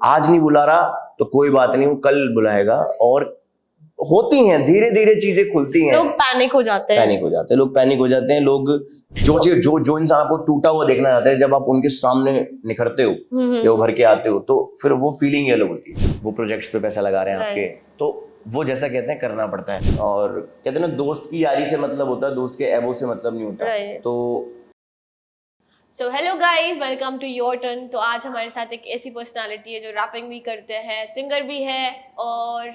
आज नहीं बुला रहा तो कोई बात नहीं, वो कल बुलाएगा। और होती हैं धीरे धीरे चीजें खुलती हैं। लोग पैनिक हो जाते हैं, लोग पैनिक हो जाते हैं। लोग जो इंसान आपको टूटा हुआ देखना चाहता है, जब आप उनके सामने निखरते हो या उभर के आते हो, तो फिर वो फीलिंग अलग होती है। वो प्रोजेक्ट्स पे पैसा लगा रहे हैं आपके, तो वो जैसा कहते हैं करना पड़ता है। और कहते हैं ना, दोस्त की यारी से मतलब होता है, दोस्त के एबो से मतलब नहीं होता। तो so hello guys, welcome to your turn. तो आज हमारे साथ एक ऐसी पर्सनालिटी है जो रैपिंग भी करते हैं, सिंगर भी है, और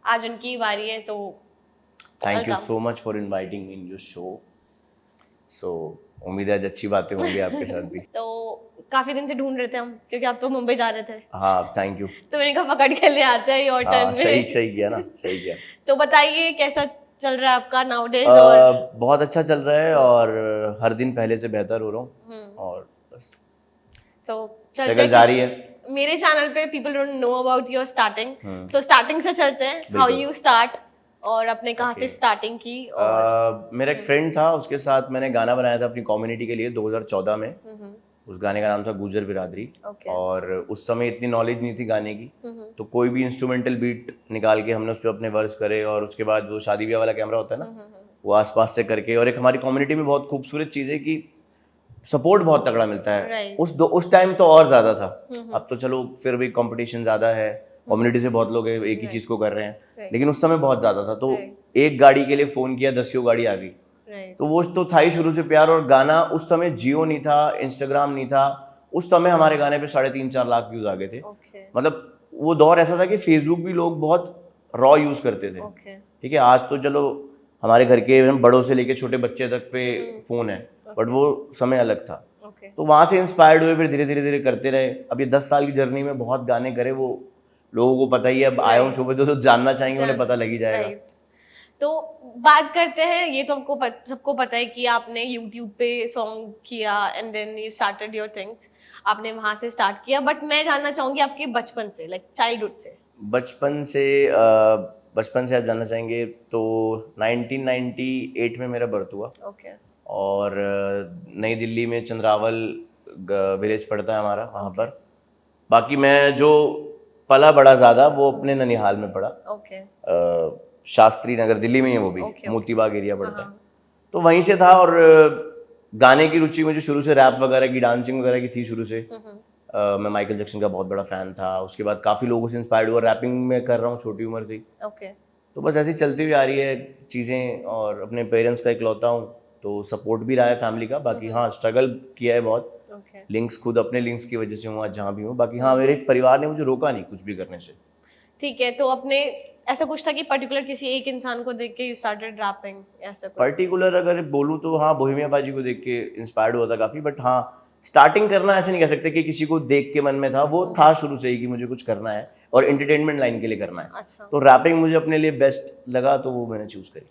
आज उनकी बारी है। So thank you so much for inviting me in your show. So उम्मीद है अच्छी बातें होंगी आपके साथ भी। तो काफी दिन से ढूंढ रहे थे हम, क्योंकि आप तो मुंबई जा रहे थे। हाँ, थैंक यू। तो मैंने कहा पकड़ के ले आते हैं योर टर्न में। सही किया ना, सही किया। तो बताइए कैसा चल रहा है आपका नाउडेज? और बहुत अच्छा चल रहा है, और हर दिन पहले से बेहतर हो रहा हूँ, और बस तो स्ट्रगल जारी है। मेरे चैनल पे people don't know about your starting, तो स्टार्टिंग से चलते हैं। हाउ यू स्टार्ट, और अपने कहाँ से स्टार्टिंग की? और मेरा एक फ्रेंड था, उसके साथ मैंने गाना बनाया था अपनी कम्युनिटी के लिए 2014 में। उस गाने का नाम था गुजर बिरादरी। और उस समय इतनी नॉलेज नहीं थी गाने की, तो कोई भी इंस्ट्रूमेंटल बीट निकाल के हमने उस पर अपने वर्स करे। और उसके बाद वो शादी ब्याह वाला कैमरा होता है ना, वो आसपास से करके। और एक हमारी कम्युनिटी में बहुत खूबसूरत चीज़ है कि सपोर्ट बहुत तगड़ा मिलता है। उस टाइम तो और ज़्यादा था। अब तो चलो फिर भी कंपटीशन ज़्यादा है, कम्युनिटी से बहुत लोग एक ही चीज़ को कर रहे हैं, लेकिन उस समय बहुत ज़्यादा था। तो एक गाड़ी के लिए फ़ोन किया, 10 गाड़ी आ गई। तो वो तो था ही शुरू से प्यार। और गाना उस समय जियो नहीं था, इंस्टाग्राम नहीं था। उस समय हमारे गाने पे 3.5-4 लाख व्यूज आ गए थे। मतलब वो दौर ऐसा था कि फेसबुक भी लोग बहुत रॉ यूज करते थे। ठीक है, आज तो चलो हमारे घर के बड़ों से लेके छोटे बच्चे तक पे फोन है, बट वो समय अलग था। तो वहां से इंस्पायर्ड हुए, फिर धीरे धीरे करते रहे। अब ये 10 साल की जर्नी में बहुत गाने करे, वो लोगों को पता ही है। अब आया हूँ शो पे, तो जानना चाहेंगे, उन्हें पता लग ही जाएगा। तो बात करते हैं, ये तो हमको सबको पता है कि आपने YouTube पे सॉन्ग किया and then you started your things, आपने वहां से स्टार्ट किया। बट मैं जानना चाहूंगी आपके बचपन से, लाइक चाइल्डहुड से। बचपन से आप जानना चाहेंगे तो 1998 में मेरा बर्थ हुआ। और नई दिल्ली में चंद्रावल विलेज पड़ता है हमारा, वहाँ पर। बाकी मैं जो पला बड़ा ज़्यादा, वो अपने ननिहाल में पड़ा। शास्त्री नगर दिल्ली में ही है, वो भी मोतीबाग एरिया पड़ता है। तो वहीं से था। और गाने की रुचि मुझे शुरू से रैप वगैरह की, डांसिंग वगैरह की थी शुरू से। मैं माइकल जैक्सन का बहुत बड़ा फ़ैन था। उसके बाद काफ़ी लोगों से इंस्पायर्ड हुआ, रैपिंग में कर रहा हूँ छोटी उम्र से। तो बस ऐसी चलती हुई आ रही है चीज़ें। और अपने पेरेंट्स का इकलौता हूँ, तो सपोर्ट भी रहा है फैमिली का। बाकी हाँ, स्ट्रगल किया है बहुत। लिंक्स, खुद अपने लिंक्स की वजह से हूँ आज जहाँ भी हूँ। बाकी हाँ, मेरे परिवार ने मुझे रोका नहीं कुछ भी करने से। ठीक है, तो अपने ऐसा कुछ था कि पर्टिकुलर किसी एक इंसान को देख के यू स्टार्टेड रैपिंग, ऐसा कुछ? पर्टिकुलर अगर बोलूँ तो हाँ, बोहेमिया बाजी को देख के इंस्पायर्ड हुआ था काफ़ी। बट हाँ, स्टार्टिंग करना ऐसे नहीं कह सकते कि किसी को देख के मन में था। वो था शुरू से ही कि मुझे कुछ करना है और एंटरटेनमेंट लाइन के लिए करना है। तो रैपिंग मुझे अपने लिए बेस्ट लगा, तो वो मैंने चूज करी।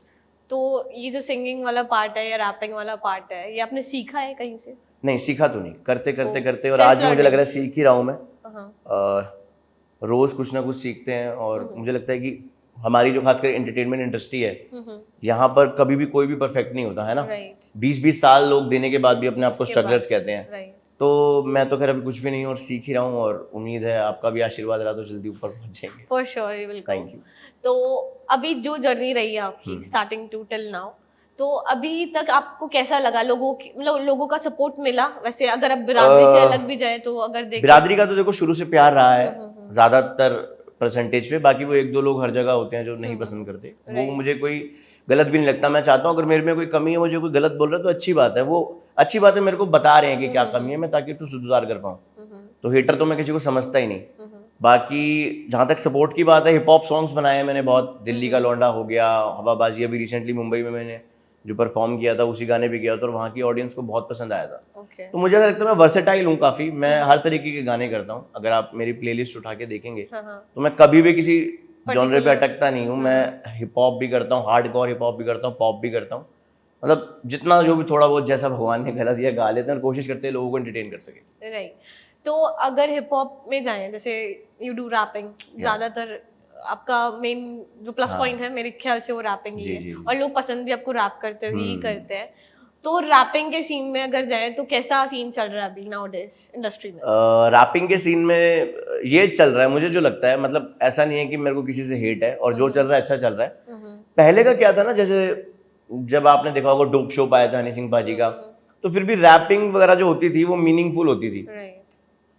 तो ये जो सिंगिंग वाला पार्ट है या रैपिंग वाला पार्ट है, ये आपने सीखा है कहीं से? नहीं, सीखा तो नहीं, करते करते। और आज मुझे लग रहा है सीख ही रहा हूँ मैं। रोज कुछ ना कुछ सीखते हैं। और मुझे लगता है कि हमारी जो खासकर एंटरटेनमेंट इंडस्ट्री है, यहाँ पर कभी भी कोई भी परफेक्ट नहीं होता है ना। 20-20 साल लोग देने के बाद भी अपने आप को स्ट्रगलर्स कहते हैं। तो मैं तो खैर अभी कुछ भी नहीं हूँ और सीख ही रहा हूँ। और उम्मीद है आपका भी आशीर्वाद रहा तो जल्दी ऊपर पहुंच जाएंगे। For sure, you will. Thank you. तो अभी जो जर्नी रही है आपकी स्टार्टिंग टू टिल नाउ, तो अभी तक आपको कैसा लगा? लोगों का सपोर्ट मिला? वैसे अगर अब बिरादरी से अलग भी जाए तो अगर देखें, बिरादरी का तो देखो शुरू से प्यार रहा है ज्यादातर परसेंटेज पे। बाकी वो 1-2 लोग हर जगह होते हैं जो नहीं पसंद करते। वो मुझे कोई गलत भी नहीं लगता। मैं चाहता हूँ अगर मेरे में कोई कमी है, मुझे कोई गलत बोल रहा है तो अच्छी बात है। वो अच्छी बात है, मेरे को बता रहे हैं कि क्या कमी है, मैं ताकि तो सुधार कर पाऊँ। तो हेटर तो मैं किसी को समझता ही नहीं। बाकी जहाँ तक सपोर्ट की बात है, हिप हॉप सॉन्ग्स बनाए हैं मैंने बहुत। दिल्ली का लौंडा हो गया, हवाबाजी, अभी रिसेंटली मुंबई में मैंने जो परफॉर्म किया था उसी गाने पे किया था, और वहाँ की ऑडियंस को बहुत पसंद आया था। तो मुझे ऐसा लगता है मैं वर्सेटाइल हूँ काफ़ी। मैं हर तरीके के गाने करता हूँ। अगर आप मेरी प्लेलिस्ट उठा के देखेंगे तो मैं कभी भी किसी जॉनरे पे अटकता नहीं हूँ। मैं हिप हॉप भी करता हूँ, हार्डकोर हिप हॉप भी करता हूँ, पॉप भी करता हूँ। मतलब जितना जो भी थोड़ा बहुत जैसा भगवान ने गला दिया गा लेते हैं, और कोशिश करते हैं लोगों को एंटरटेन कर सके। राइट। तो अगर हिप हॉप में जाएं, जैसे यू डू रैपिंग, ज्यादातर आपका मेन जो प्लस पॉइंट है मेरे ख्याल से वो रैपिंग ही है, और लोग पसंद भी आपको रैप करते हुए ही करते हैं। तो रैपिंग के सीन में अगर जाए तो कैसा सीन चल रहा है अभी नाउडेज इंडस्ट्री में? रैपिंग के सीन में ये चल रहा है, मुझे जो लगता है, मतलब ऐसा नहीं है कि मेरे को किसी से हेट है, और जो चल रहा है अच्छा चल रहा है। पहले का क्या था ना, जैसे जब आपने देखा होगा डोप शो आया था हनी सिंह पाजी का, तो फिर भी रैपिंग वगैरह जो होती थी वो मीनिंगफुल होती थी।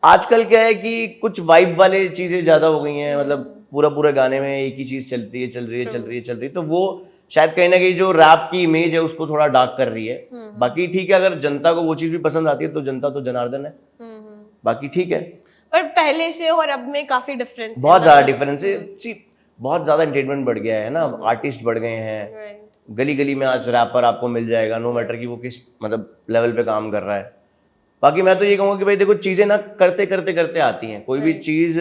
आजकल क्या है कि कुछ वाइब वाले चीजें ज्यादा हो गई हैं, मतलब पूरा गाने में एक ही चीज चलती है, चल रही है, तो वो शायद कहीं ना कहीं जो रैप की इमेज है उसको थोड़ा डार्क कर रही है। बाकी ठीक है, अगर जनता को वो चीज भी पसंद आती है तो जनता तो जनार्दन है, बाकी ठीक है। पर पहले से और अब में काफी डिफरेंस है, बहुत ज्यादा डिफरेंस है। बहुत ज्यादा एंटरटेनमेंट बढ़ गया है ना, आर्टिस्ट बढ़ गए हैं, गली गली में आज रैपर आपको मिल जाएगा, नो मैटर कि वो किस मतलब लेवल पे काम कर रहा है। बाकी मैं तो ये कहूँगा कि भाई देखो, चीजें ना करते करते करते आती हैं। कोई भी चीज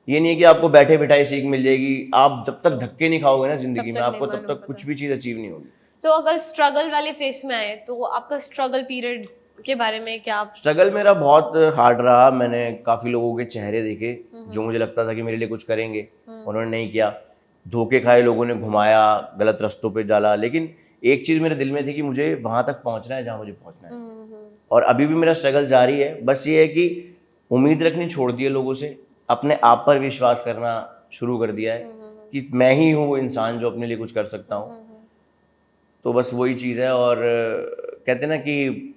ये नहीं है कि आपको बैठे बिठाए सीख मिल जाएगी। आप जब तक धक्के नहीं खाओगे ना जिंदगी में, आपको तब तक कुछ भी चीज अचीव नहीं होगी। तो अगर स्ट्रगल वाले फेस में आए तो आपका स्ट्रगल पीरियड के बारे में क्या? स्ट्रगल मेरा बहुत हार्ड रहा। मैंने काफी लोगों के चेहरे देखे जो मुझे लगता था कि मेरे लिए कुछ करेंगे, उन्होंने नहीं किया। धोखे खाए, लोगों ने घुमाया, गलत रास्तों पे डाला, लेकिन एक चीज मेरे दिल में थी कि मुझे वहां तक पहुंचना है जहां मुझे पहुंचना है। और अभी भी मेरा स्ट्रगल जारी है। बस ये है कि उम्मीद रखनी छोड़ दी है लोगों से, अपने आप पर विश्वास करना शुरू कर दिया है कि मैं ही हूँ वो इंसान जो अपने लिए कुछ कर सकता हूँ। तो बस वही चीज़ है। और कहते हैं ना कि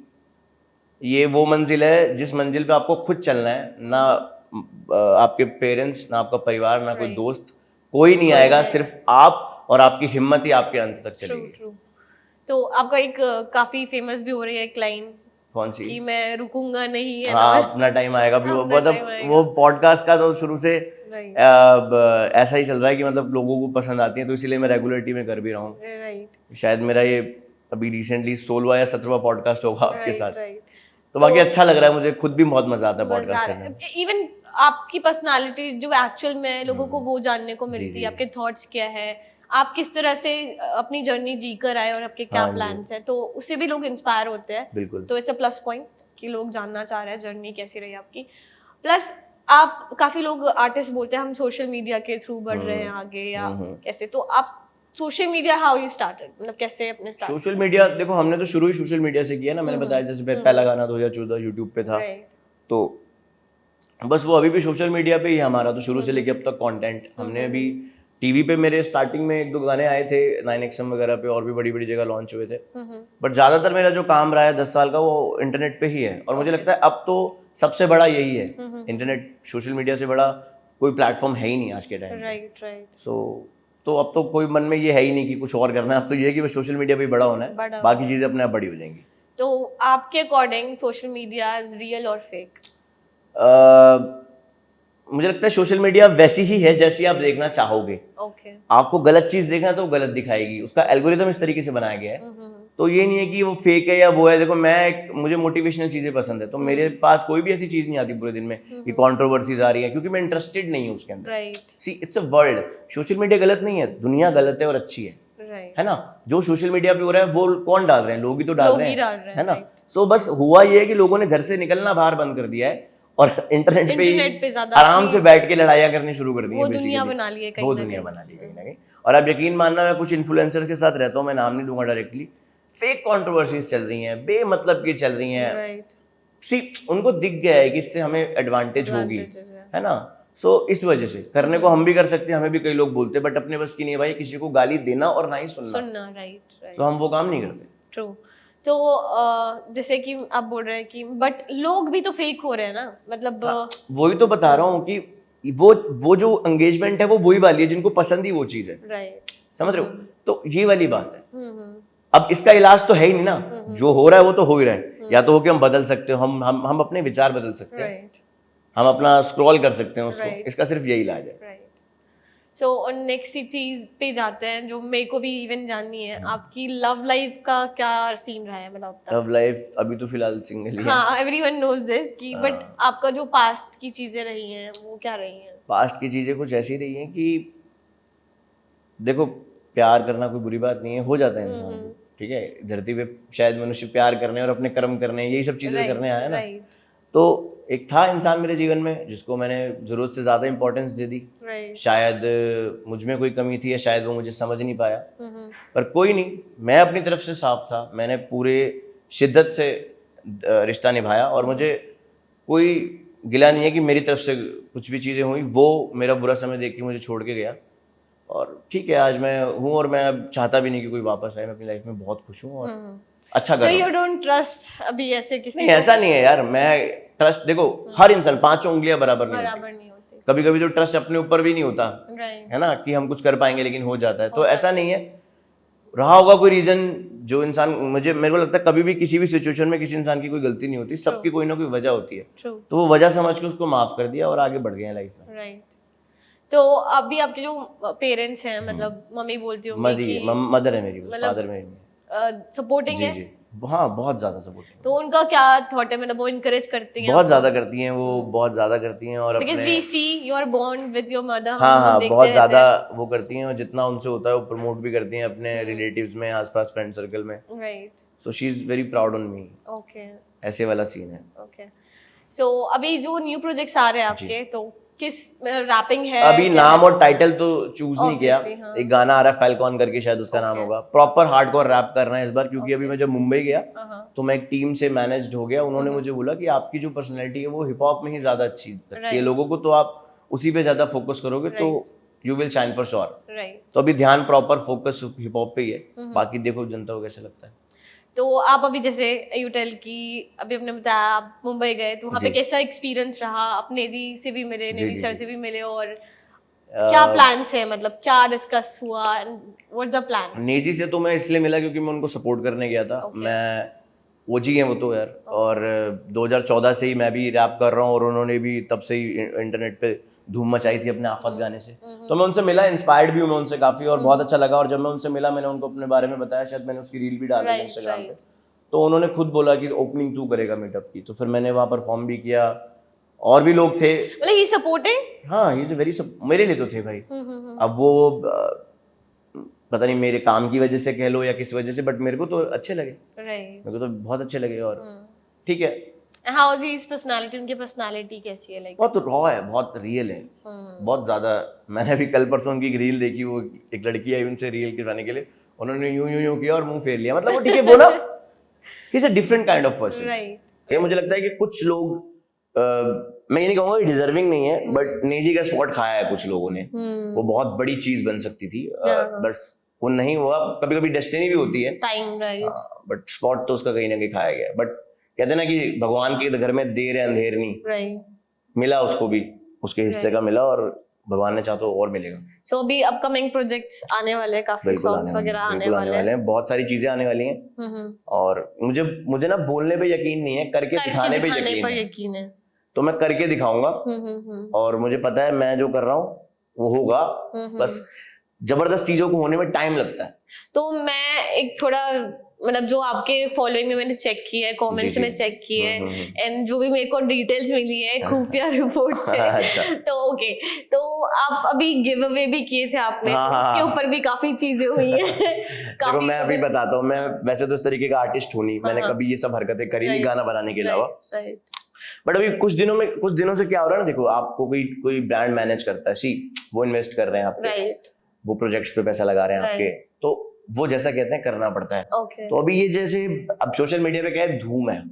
ये वो मंजिल है जिस मंजिल पे आपको खुद चलना है, ना आपके पेरेंट्स, ना आपका परिवार, ना कोई दोस्त, कोई नहीं आएगा, सिर्फ आप और आपकी हिम्मत ही आपके अंत तक चलेगी। तो आपका एक काफी फेमस भी हो रही है एक लाइन, कौन सी? कि मैं रुकूंगा नहीं है। हाँ, अपना टाइम आएगा भी। मतलब वो पॉडकास्ट का तो शुरू से ऐसा ही चल रहा है कि मतलब लोगों को पसंद आती है, तो इसीलिए मैं रेगुलरिटी में कर भी रहा हूँ। शायद मेरा ये अभी रिसेंटली 16वां या 17वां पॉडकास्ट होगा आपके साथ। तो बाकी अच्छा लग रहा है, मुझे खुद भी बहुत मजा आता है पॉडकास्ट करने में। इवन आपकी पर्सनालिटी जो एक्चुअल में लोगों को वो जानने को मिलती है, आपके थॉट्स क्या है, आप किस तरह से अपनी जर्नी जी कर आए और आपके क्या प्लान्स हैं, तो उससे भी लोग इंस्पायर होते हैं। बिल्कुल। तो इट्स अ प्लस पॉइंट कि लोग जानना चाह रहे हैं जर्नी कैसी रही आपकी। प्लस आप, काफी लोग आर्टिस्ट बोलते हैं हम सोशल मीडिया के थ्रू बढ़ रहे हैं आगे, या कैसे, तो आप social media how you started, मतलब कैसे अपने स्टार्ट? सोशल मीडिया देखो, हमने तो शुरू ही सोशल मीडिया से किया ना। मैंने बताया जैसे पहला गाना 2014 यूट्यूब पे था, तो बस वो अभी भी सोशल मीडिया पे ही हमारा, तो शुरू से लेके अब तक कंटेंट। हमने अभी टीवी पे मेरे स्टार्टिंग में 1-2 गाने आए थे 9XM वगैरह पे, और भी बड़ी बड़ी जगह लॉन्च हुए थे, बट ज़्यादातर मेरा जो काम रहा है 10 साल का वो इंटरनेट पे ही है। और मुझे लगता है अब तो सबसे बड़ा यही है, इंटरनेट। सोशल मीडिया से बड़ा कोई प्लेटफॉर्म है ही नहीं आज के टाइम। राइट। तो अब तो कोई मन में ये है ही नहीं कि कुछ और करना है। अब तो ये है कि बस सोशल मीडिया पे ही बड़ा होना है, बाकी चीज़ें अपने आप बड़ी हो जाएंगी। तो आपके according social media is real और फेक? मुझे लगता है सोशल मीडिया वैसी ही है जैसी आप देखना चाहोगे। आपको गलत चीज देखना है तो गलत दिखाएगी, उसका एल्गोरिदम इस तरीके से बनाया गया है। तो ये नहीं है कि वो फेक है या वो है। देखो, मुझे मोटिवेशनल चीजें पसंद है, तो मेरे पास कोई भी ऐसी चीज नहीं आती पूरे दिन में कि कंट्रोवर्सीज आ रही है, क्योंकि मैं इंटरेस्टेड नहीं हूँ उसके अंदर। See, it's a world. Social media गलत नहीं है, दुनिया गलत है और अच्छी है ना। जो सोशल मीडिया पे हो रहा है वो कौन डाल रहे हैं? लोग ही तो डाल रहे हैं, है ना। सो बस हुआ ये है कि लोगों ने घर से निकलना बाहर बंद कर दिया है और इंटरनेट पे आराम से बैठ के लड़ाइयाँ करनी शुरू कर दी है। वो दुनिया बना ली है कहीं ना कहीं। और अब यकीन मानना, मैं कुछ इन्फ्लुएंसर के साथ रहता हूँ, मैं नाम नहीं दूंगा डायरेक्टली, फेक कंट्रोवर्सीज चल रही हैं, बेमतलब की चल रही हैं। सी, उनको दिख गया है कि इससे हमें एडवांटेज होगी, है ना। सो इस वजह से करने को हम भी कर सकते हैं, हमें भी कई लोग बोलते हैं, बट अपने बस की नहीं है भाई किसी को गाली देना और ना ही सुनना। राइट। तो हम वो काम नहीं करते। ट्रू। तो जैसे कि आप बोल रहे हैं कि बट लोग भी तो फेक हो रहे हैं ना, मतलब वही तो बता रहा हूँ कि वो जो एंगेजमेंट है वो वही वाली है जिनको पसंद ही वो चीज है। राइट, समझ रहे हो। तो ये वाली बात है। अब इसका इलाज तो है ही नहीं ना, जो हो रहा है वो तो हो ही रहा है। या तो हो कि हम बदल सकते हो, हम अपने विचार बदल सकते हैं, हम अपना स्क्रॉल कर सकते हैं उसको, इसका सिर्फ यही इलाज है। सो नेक्स्ट चीज पे जाते हैं जो मेरे को भी इवन जाननी है, आपकी लव लाइफ का क्या सीन रहा है? मतलब लव लाइफ अभी तो फिलहाल सिंगल ही है। हाँ, एवरीवन नोज दिस कि बट आपका जो पास्ट की चीजें रही हैं वो क्या रही हैं? पास्ट की चीजें कुछ ऐसी रही हैं कि देखो, प्यार करना कोई बुरी बात नहीं है, हो जाता है इंसान को, ठीक है। धरती पे शायद मनुष्य प्यार करने और अपने कर्म करने, यही सब चीजें करने आया ना। तो एक था इंसान मेरे जीवन में जिसको मैंने जरूरत से ज्यादा इंपॉर्टेंस दे दी। शायद मुझ में कोई कमी थी या शायद वो मुझे समझ नहीं पाया, पर कोई नहीं, मैं अपनी तरफ से साफ था, मैंने पूरे शिद्दत से रिश्ता निभाया और मुझे कोई गिला नहीं है कि मेरी तरफ से कुछ भी चीज़ें हुई। वो मेरा बुरा समय देख के मुझे छोड़ के गया और ठीक है, आज मैं हूँ और मैं अब चाहता भी नहीं कि कोई वापस आए। मैं अपनी लाइफ में बहुत खुश हूँ और अच्छा कर रहा हूँ। So you don't trust अभी ऐसे किसी नहीं, ऐसा नहीं है यार। मैं ट्रस्ट, देखो हर इंसान 5 उंगलियां बराबर नहीं होती। कभी कभी तो ट्रस्ट अपने ऊपर भी नहीं होता है ना, कि हम कुछ कर पाएंगे, लेकिन हो जाता है। तो ऐसा नहीं है, रहा होगा कोई रीजन जो इंसान, मेरे को लगता है कभी भी किसी भी सिचुएशन में किसी इंसान की कोई गलती नहीं होती, सबकी कोई ना कोई वजह होती है। तो वो वजह समझ के उसको माफ कर दिया और आगे बढ़ गए हैं लाइफ में। राइट। तो अभी आपके जो पेरेंट्स हैं, मतलब मम्मी बोलती होंगी कि मदर है मेरी, फादर मेरी सपोर्टिंग है। जी। हाँ, बहुत ज्यादा सपोर्टिंग। तो उनका क्या थॉट है, मतलब वो इनकरेज करती हैं? बहुत ज्यादा करती हैं वो, बहुत ज्यादा करती हैं। और because we see your bond with your mother, हाँ, बहुत ज्यादा वो करती हैं और जितना उनसे होता है वो प्रमोट भी करती हैं अपने रिलेटिव्स में, आसपास फ्रेंड सर्कल में। Right. So she is very proud on me. Okay, ऐसे वाला सीन है। ओके। सो अभी जो न्यू प्रोजेक्ट्स आ रहे हैं आपके, तो किस रैपिंग है? अभी नाम और टाइटल तो चूज नहीं किया। एक गाना आ रहा है फैल्कॉन करके, शायद उसका नाम होगा। प्रॉपर हार्डकोर रैप करना है इस बार, क्योंकि अभी मैं जब मुंबई गया तो मैं एक टीम से मैनेज्ड हो गया। उन्होंने मुझे बोला कि आपकी जो पर्सनैलिटी है वो हिप हॉप में ही ज्यादा अच्छी लगती है लोगों को, तो आप उसी पे ज्यादा फोकस करोगे तो you will shine for sure. तो अभी ध्यान प्रॉपर फोकस हिप हॉप पे ही है, बाकी देखो जनता को कैसे लगता है। तो आप अभी जैसे यू टेल की अभी आपने बताया आप मुंबई गए, तो वहाँ पे कैसा एक्सपीरियंस रहा? आप नेजी से भी मिले, नेजी सर से भी मिले, और क्या प्लान्स है, मतलब क्या डिस्कस हुआ, व्हाट द प्लान? नेजी से तो मैं इसलिए मिला क्योंकि मैं उनको सपोर्ट करने गया था। मैं ओजी हैं वो तो यार, और 2014 से ही मैं भी रैप कर रहा हूँ और उन्होंने भी तब से ही इंटरनेट पे धूम मचाई थी अपने आफत गाने से। तो मैं उनसे मिला, इंस्पायर्ड भी हूँ मैं उनसे काफी, और बहुत अच्छा लगा। और जब मैं उनसे मिला, मैंने उनको अपने बारे में बताया, शायद मैंने उसकी रील भी डाली इंस्टाग्राम पे, तो उन्होंने खुद बोला कि ओपनिंग तू करेगा मीटअप की। तो फिर मैंने वहाँ परफॉर्म भी किया, और भी लोग थे। मतलब ही सपोर्टिंग? हाँ, ही इज वेरी मेरे लिए तो थे भाई। अब वो पता नहीं मेरे काम की वजह से कह लो या किस वजह से, बट मेरे को तो अच्छे लगे। मेरे को तो बहुत अच्छे लगे। और ठीक है, How is his personality? उनकी पर्सनालिटी कैसी है? बहुत रॉ है, बहुत रियल है, बहुत ज्यादा। मैंने अभी कल परसों उनकी रील देखी, वो एक लड़की आई उनसे रील खिंचवाने के लिए, उन्होंने यूं किया और मुंह फेर लिया। मतलब वो ठीक है, वो ना he is a different kind of person. ये मुझे लगता है कि कुछ लोग, मैं ये नहीं कहूँगा डिजर्विंग नहीं है, बट नेजी का स्पॉट खाया है कुछ लोगों ने। वो बहुत बड़ी चीज बन सकती थी, बट वो नहीं हुआ। कभी कभी डेस्टिनी भी होती है, बट स्पॉट तो उसका कहीं ना कहीं खाया गया। बट कहते ना कि भगवान के घर में देर है अंधेर नहीं, मिला उसको भी उसके हिस्से का मिला, और भगवान ने चाहा तो और मिलेगा। So अभी अपकमिंग प्रोजेक्ट्स आने वाले हैं, काफी सॉन्ग्स वगैरह आने वाले हैं, बहुत सारी चीजें आने वाली हैं। और मुझे ना बोलने पे यकीन नहीं है, करके दिखाने पे यकीन है। तो मैं करके दिखाऊंगा, और मुझे पता है मैं जो कर रहा हूँ वो होगा। बस जबरदस्त चीजों को होने में टाइम लगता है। तो मैं एक थोड़ा, मतलब जो आपके फॉलोइंग में मैंने चेक किया है, कमेंट्स में चेक किए है, एंड जो भी मेरे को डिटेल्स मिली है खुफिया रिपोर्ट से, तो ओके, तो आप अभी गिव अवे भी किए थे आपने, उसके ऊपर भी काफी चीजें हुई हैं। देखो मैं अभी बताता हूँ, मैं वैसे तो इस तरीके का आर्टिस्ट हूँ नहीं, मैंने कभी ये सब हरकतें करी नहीं गाना बनाने के अलावा। बट अभी कुछ दिनों से क्या हो रहा है ना, देखो आपको कोई ब्रांड मैनेज करता है, वो इन्वेस्ट कर रहे हैं आपके, वो प्रोजेक्ट्स पे पैसा लगा रहे हैं आपके, तो वो जैसा कहते हैं करना पड़ता है। तो अभी ये जैसे अब सोशल मीडिया पे क्या है, धूम है,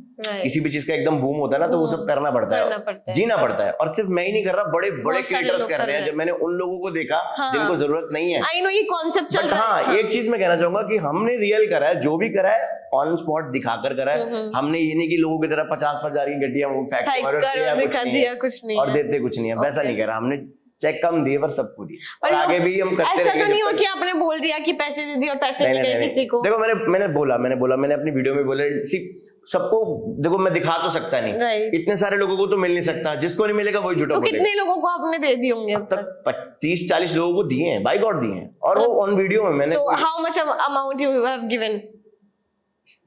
किसी भी चीज का एकदम बूम होता है ना, तो वो सब करना पड़ता है, जीना पड़ता है। और सिर्फ मैं ही नहीं कर रहा, बड़े क्रिएटर्स कर रहे हैं। जब मैंने उन लोगों को देखा जिनको जरूरत नहीं है, आई नो ये कॉन्सेप्ट चल रहा है। हाँ, एक चीज मैं कहना चाहूंगा कि हमने रियल करा है, जो भी करा है ऑन स्पॉट दिखाकर करा है। हमने ये नहीं कि लोगों की तरह 50,000 की गड्डियां फैक्ट्री और देते कुछ नहीं है, वैसा नहीं करा हमने। चेक कम दिए पर सबको दिए, और आगे भी हम करते ऐसा तो नहीं हो कि आपने बोल दिया कि पैसे दे दिए और पैसे नहीं गए किसी को। देखो मैंने अपनी वीडियो में बोला, सबको देखो मैं दिखा तो सकता नहीं, इतने सारे लोगों को तो मिल नहीं सकता, जिसको नहीं मिलेगा वही झूठा बोलेगा। तो कितने लोगों को आपने दे दिए होंगे? अब तक 30-40 लोगों को दिए हैं, बाय गॉड दिए हैं, और वो ऑन वीडियो में मैंने। So how much amount you have given?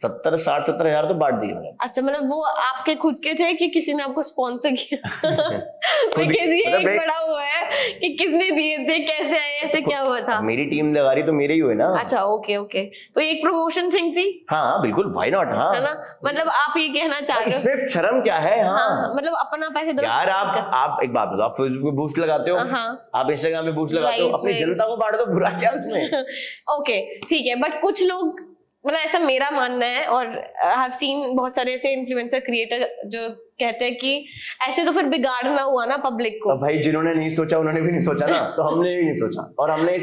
70-60-70 हजार तो बांट दिए मैंने। अच्छा, मतलब वो आपके खुद के थे कि किसी ने आपको स्पॉन्सर किया? बिकॉज़ ये एक बड़ा हुआ है कि किसने दिए थे, कैसे आए, ऐसे क्या हुआ था? मेरी टीम लगा रही तो मेरे ही हुए ना। अच्छा, ओके ओके, तो एक प्रमोशन थिंग थी। हाँ बिल्कुल, व्हाई नॉट। हाँ है ना, मतलब आप ये कहना चाह रहे हो इसमें शर्म क्या है? हाँ, मतलब अपना पैसे दो यार। आप एक बात बताओ, आप फेसबुक पे बूस्ट लगाते हो, आप इंस्टाग्राम पे बूस्ट लगाते हो, अपनी जनता को बांट दो, बुरा क्या उसमें? ओके ठीक है, बट कुछ लोग, मतलब ऐसा मेरा मानना है, और आई हैव सीन बहुत सारे ऐसे इन्फ्लुएंसर क्रिएटर जो कहते हैं कि ऐसे तो फिर बिगाड़ना हुआ ना पब्लिक को। तो भाई जिन्होंने नहीं सोचा उन्होंने भी नहीं सोचा ना, तो हमने भी नहीं सोचा, और हमने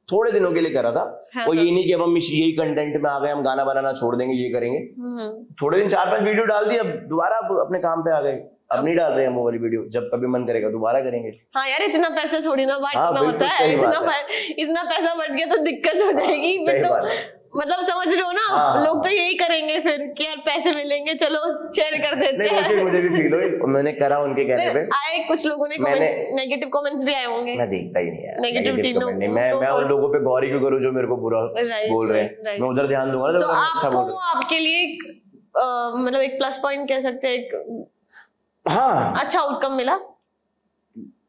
थोड़े दिनों के लिए करा था। वो ये नहीं कि अब हम यही कंटेंट में आ गए, हम गाना बनाना छोड़ देंगे, ये करेंगे। थोड़े दिन 4-5 वीडियो डाल दी, अब दोबारा अपने काम पे आ गए। अब नहीं डाल रहे हैं वो वाली वीडियो, जब कभी मन करेगा दोबारा करेंगे। हाँ यार, इतना पैसा थोड़ी ना बांटना होता है, इतना पैसा बढ़ गया तो दिक्कत हो जाएगी फिर तो, मतलब समझ रहे हो ना। लोग तो यही करेंगे फिर कि यार पैसे मिलेंगे, चलो शेयर कर देते हैं। नहीं, मुझे भी फील हुई, मैंने करा उनके कहने पे। आए कुछ लोगों ने कमेंट्स, नेगेटिव कमेंट्स भी आए होंगे। मैं देखता ही नहीं है नेगेटिविटी कमेंट नहीं। मैं उन लोगों पे गौर ही क्यों करूं जो मेरे को बुरा बोल रहे हैं। मैं उधर ध्यान दूंगा तो आपको आपके लिए मतलब एक प्लस पॉइंट कह सकते हैं, एक अच्छा आउटकम मिला।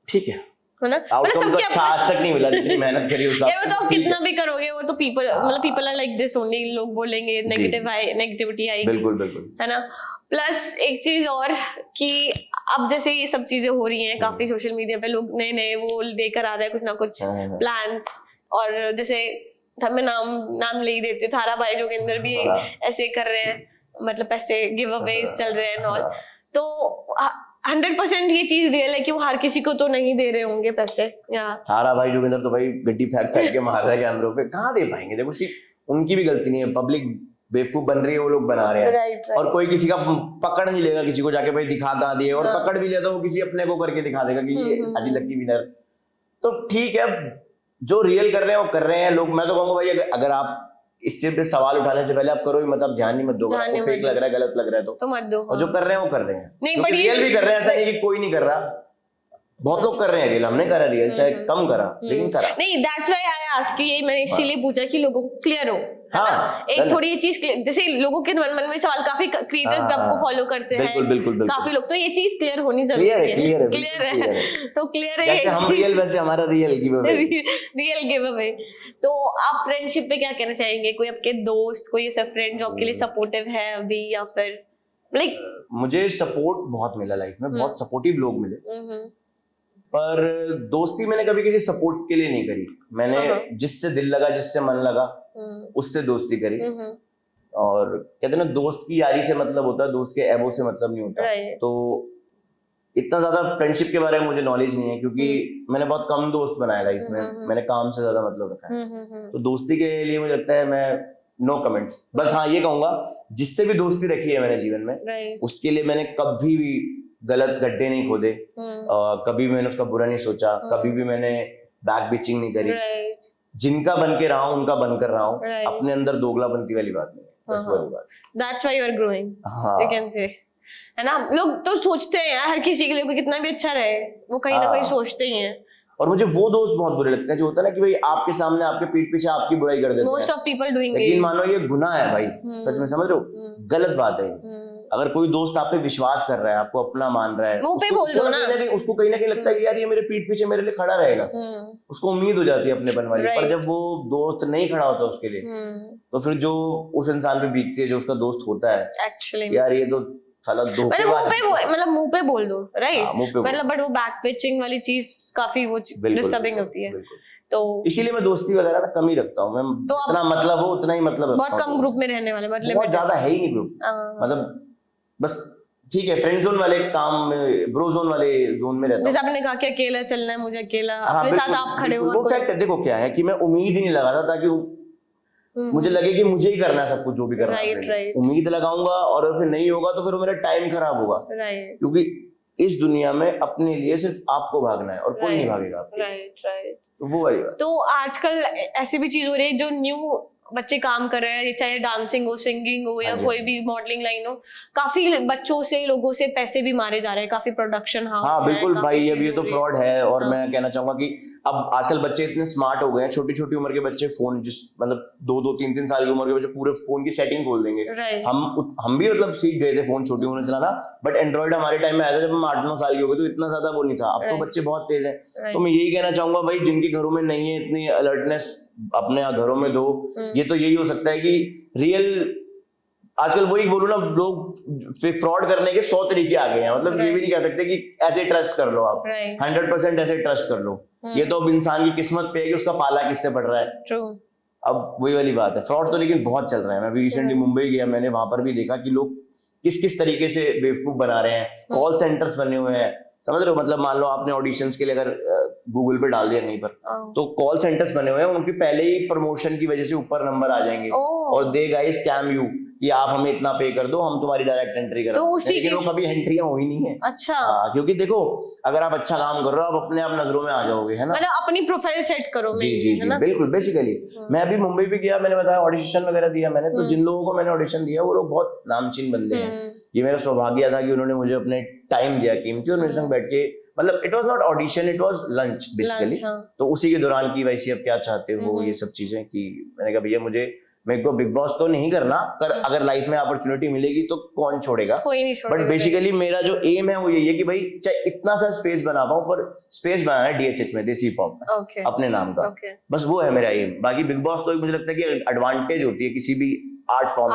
ठीक है ना, आउटकम तो अच्छा आज तक नहीं मिला जितनी मेहनत करी उस। यार वो तो आप कितना भी करोगे, वो तो पीपल, मतलब people are like this only, लोग बोलेंगे, नेगेटिविटी आएगी। बिल्कुल बिल्कुल, है ना। प्लस एक चीज और कि अब जैसे ये सब चीजें हो रही हैं काफी सोशल मीडिया पे, लोग नए नए वो लेकर आ रहे हैं कुछ ना कुछ प्लान्स, और जैसे मैं नाम ले ही देती हूँ, थारा भाई जोगिंदर भी ऐसे कर रहे हैं, मतलब पैसे गिव अवेज चल रहे हैं ऑल। तो 100% ये चीज रियल है कि वो हर किसी को तो नहीं दे रहे होंगे पैसे। थारा भाई जोगिंदर तो भाई गड्डी फेंक के मार रहा है कैमरों पे, कहाँ दे पाएंगे? देखो उनकी भी गलती नहीं है, पब्लिक बेवकूफ बन रही है, वो लोग बना रहे हैं। right. और कोई किसी का पकड़ नहीं लेगा किसी को जाके भाई दिखा कहाँ दिए, और पकड़ भी लिया तो वो किसी अपने को करके दिखा देगा कि ये शादी लकी विनर। तो ठीक है, जो रियल कर रहे हैं वो कर रहे हैं लोग। मैं तो कहूँगा भाई अगर आप इस चीज पे सवाल उठाने से पहले आप करो ही मत, आप ध्यान ही मत दो, आपको फेक लग रहा है, गलत लग रहा है तो मत दो। और जो कर रहे हैं वो कर रहे हैं, नहीं बट रियल भी कर रहे हैं, ऐसा नहीं कि कोई नहीं कर रहा, बहुत लोग कर रहे हैं रियल। हमने करा रियल, चाहे कम करा लेकिन करा। नहीं, that's why I ask you, ये मैंने इसीलिए पूछा कि लोगों को क्लियर हो। हाँ, एक थोड़ी ये चीज, जैसे लोगों के मन में सवाल, काफी क्रिएटर्स भी आपको फॉलो करते हैं, बिल्कुल, काफी लोग, तो ये चीज क्लियर होनी जरूरी है। क्लियर है तो क्लियर है, जैसे हम रियल वैसे हमारा real give away, real give away. तो आप फ्रेंडशिप पे क्या कहना चाहेंगे? कोई आपके दोस्त, कोई ऐसा फ्रेंड जो आपके लिए सपोर्टिव है अभी, या फिर लाइक? मुझे सपोर्ट बहुत मिला लाइफ में, बहुत सपोर्टिव लोग मिले, पर दोस्ती मैंने कभी किसी सपोर्ट के लिए नहीं करी। मैंने जिससे दिल लगा, जिससे मन लगा, उससे दोस्ती करी। और कहते हैं ना, दोस्त की यारी से मतलब होता है, दोस्त के ऐबों से मतलब नहीं होता। तो इतना ज्यादा फ्रेंडशिप के बारे में मुझे नॉलेज नहीं है, क्योंकि मैंने बहुत कम दोस्त बनाया लाइफ में, मैंने काम से ज्यादा मतलब रखा है। तो दोस्ती के लिए मुझे लगता है मैं नो कमेंट्स। बस हाँ ये कहूंगा, जिससे भी दोस्ती रखी है मैंने जीवन में, उसके लिए मैंने कभी भी गलत गड्ढे नहीं खोदे, कभी भी मैंने उसका बुरा नहीं सोचा, कभी भी मैंने बैक बिचिंग नहीं करी। जिनका बन के रहा हूँ उनका बनकर रहा हूँ, अपने अंदर दोगलापंती वाली बात नहीं है, बस वही बात। That's why you are growing, you can say, है ना। लोग तो सोचते हैं यार, हर किसी के लिए कोई कितना भी अच्छा रहे, वो कहीं ना कहीं सोचते ही हैं। और मुझे वो दोस्त बहुत बुरे लगते हैं जो होता है ना कि भाई आपके सामने, आपके पीठ पीछे आपकी बुराई कर देते हैं। मोस्ट ऑफ पीपल डूइंग, लेकिन मानो ये गुनाह है भाई, सच में, समझ रहे हो, गलत बात है। अगर कोई दोस्त आप पे विश्वास कर रहा है, आपको अपना मान रहा है, मुंह पे बोल दो ना, उसको कहीं ना कहीं लगता है कि यार ये मेरे पीठ पीछे मेरे लिए खड़ा रहेगा, उसको उम्मीद हो जाती है अपनेपन वाली। पर जब वो दोस्त नहीं खड़ा होता उसके लिए, तो फिर जो उस इंसान पे बीतती है, जो उसका दोस्त होता है, एक्चुअली यार ये तो साला मतलब मुंह पे बोल दो, राइट, मतलब बट वो बैक पिचिंग वाली चीज काफी वो डिस्टर्बिंग होती है। तो इसीलिए मैं दोस्ती वगैरह ना कम ही रखता हूँ। मैं तो जितना मतलब हो उतना ही मतलब, बहुत कम ग्रुप में रहने वाले, मतलब बहुत ज्यादा है ही नहीं ग्रुप, मतलब बस ठीक है, फ्रेंड जोन वाले काम में, ब्रो जोन वाले जोन में रहता हूं। जैसे आपने कहा कि अकेला चलना है, मुझे अकेला, अपने साथ आप खड़े हो। वो फैक्ट है, देखो क्या है कि मैं उम्मीद ही नहीं लगाता ताकि मुझे लगे कि मुझे ही करना है सब कुछ जो भी करना है। राइट। उम्मीद लगाऊंगा और फिर नहीं होगा तो फिर मेरा टाइम खराब होगा। राइट। क्योंकि इस दुनिया में अपने लिए सिर्फ आपको भागना है और कोई नहीं भागेगा आपके। राइट। तो वो वाली बात। तो आजकल ऐसी भी चीज हो रही है जो न्यू बच्चे काम कर रहे हैं, चाहे डांसिंग हो, सिंगिंग हो या कोई भी मॉडलिंग लाइन हो, काफी बच्चों से, लोगों से पैसे भी मारे जा रहे हैं, काफी प्रोडक्शन हाउस। हाँ बिल्कुल भाई, अब ये तो फ्रॉड है। और मैं कहना चाहूंगा कि अब आजकल बच्चे इतने स्मार्ट हो गए हैं, छोटी छोटी उम्र के बच्चे फोन, जिस मतलब 2-3 साल की उम्र के बच्चे पूरे फोन की सेटिंग खोल देंगे। हम भी मतलब सीख गए थे फोन छोटी उम्र में चलाना, बट एंड्रॉइड हमारे टाइम में आया था जब हम 8-9 साल के हो गए, तो इतना ज्यादा वो नहीं था। अब तो बच्चे बहुत तेज हैं। तो मैं यही कहना चाहूंगा भाई, जिनके घरों में नहीं है इतनी अलर्टनेस, अपने घरों में दो। ये तो यही हो सकता है कि रियल, आजकल वही बोलूं ना, लोग फ्रॉड करने के 100 तरीके आ गए हैं। मतलब ये भी नहीं कह सकते कि ऐसे ट्रस्ट कर लो आप, 100% ऐसे ट्रस्ट कर लो। ये तो अब इंसान की किस्मत पे है कि उसका पाला किससे पड़ रहा है। अब वही वाली बात है, फ्रॉड तो लेकिन बहुत चल रहा है। मैं अभी रिसेंटली मुंबई गया, मैंने वहां पर भी देखा कि लोग किस किस तरीके से बेवकूफ बना रहे हैं। कॉल सेंटर्स बने हुए हैं, समझ रहे हो? मतलब मान लो आपने ऑडिशंस के लिए अगर गूगल पे डाल दिया कहीं पर, तो कॉल सेंटर्स बने हुए हैं, उनके पहले ही प्रमोशन की वजह से ऊपर नंबर आ जाएंगे और दे गाइस स्कैम यू, कि आप हमें इतना पे कर दो, हम तुम्हारी डायरेक्ट एंट्री कर दो। लेकिन वो कभी एंट्रियां हो ही नहीं है। अच्छा। क्योंकि देखो, अगर आप अच्छा काम कर रहे हो, आप अपने आप नजरों में आ जाओगे, है ना? मतलब अपनी प्रोफाइल सेट करो। जी जी जी, बिल्कुल। बेसिकली मैं अभी मुंबई भी गया, मैंने बताया ऑडिशन वगैरह दिया मैंने, तो जिन लोगों को मैंने ऑडिशन दिया वो लोग बहुत नामचीन बंदे हैं। ये मेरा सौभाग्य था कि उन्होंने मुझे अपने टाइम दिया कीमती, और मेरे संग बैठ के, मतलब it was not audition, it was lunch basically. तो उसी के दौरान की वैसे अब क्या चाहते हो, ये सब चीजें, कि मैंने कहा भैया मेरे को बिग बॉस तो नहीं करना, पर अगर लाइफ में अपॉर्चुनिटी मिलेगी तो कौन छोड़ेगा, कोई नहीं छोड़ेगा। बट बेसिकली मेरा जो एम है वो यही है कि भाई चाहे इतना सा स्पेस बना पाऊं, पर स्पेस बनाना है DHH में, देसी हिप हॉप में, अपने नाम का। बस वो है मेरा एम। बाकी बिग बॉस तो मुझे लगता है कि एडवांटेज होती है किसी भी आर्ट फॉर्म